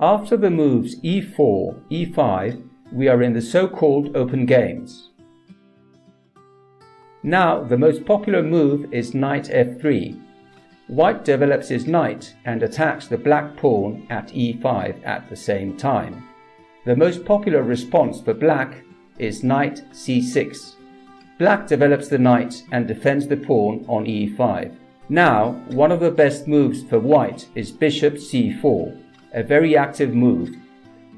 After the moves e4, e5, we are in the so-called open games. Now the most popular move is knight f3. White develops his knight and attacks the black pawn at e5 at the same time. The most popular response for black is knight c6. Black develops the knight and defends the pawn on e5. Now, one of the best moves for white is bishop c4, a very active move.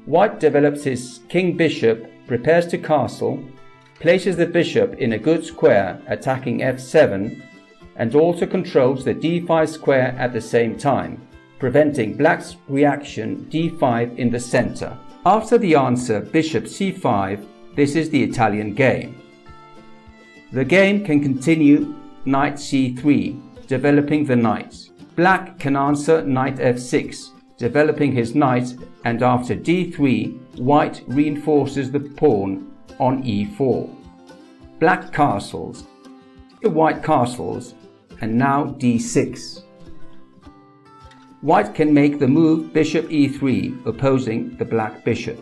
White develops his king-bishop, prepares to castle, places the bishop in a good square attacking f7, and also controls the d5 square at the same time, preventing black's reaction d5 in the center. After the answer bishop c5, this is the Italian game. The game can continue knight c3, developing the knight. Black can answer knight f6, developing his knight, and after d3, white reinforces the pawn on e4. Black castles, white castles, and now d6. White can make the move bishop e3, opposing the black bishop.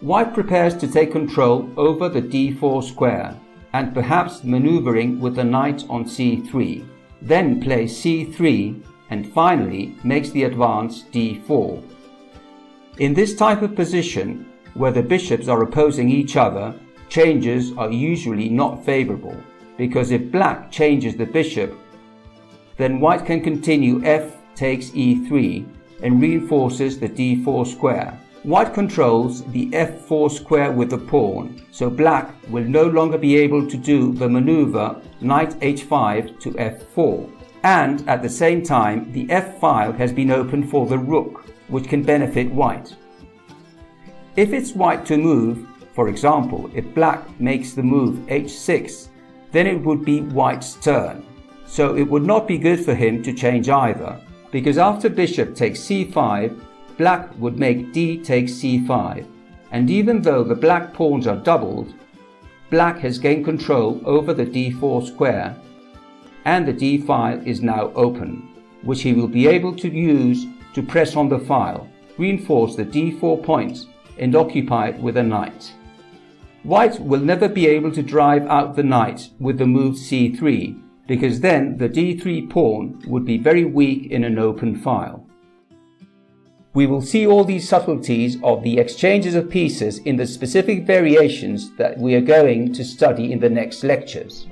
White prepares to take control over the d4 square, and perhaps maneuvering with the knight on c3, then plays c3, and finally makes the advance d4. In this type of position, where the bishops are opposing each other, changes are usually not favorable, because if black changes the bishop, then white can continue f takes e3 and reinforces the d4 square. White controls the f4 square with the pawn, so black will no longer be able to do the maneuver knight h5 to f4. And at the same time, the f file has been opened for the rook, which can benefit white. If it's white to move, for example, if black makes the move h6, then it would be white's turn. So it would not be good for him to change either, because after bishop takes c5, black would make d takes c5, and even though the black pawns are doubled, black has gained control over the d4 square, and the d file is now open, which he will be able to use to press on the file, reinforce the d4 point, and occupy it with a knight. White will never be able to drive out the knight with the move c3, because then the d3 pawn would be very weak in an open file. We will see all these subtleties of the exchanges of pieces in the specific variations that we are going to study in the next lectures.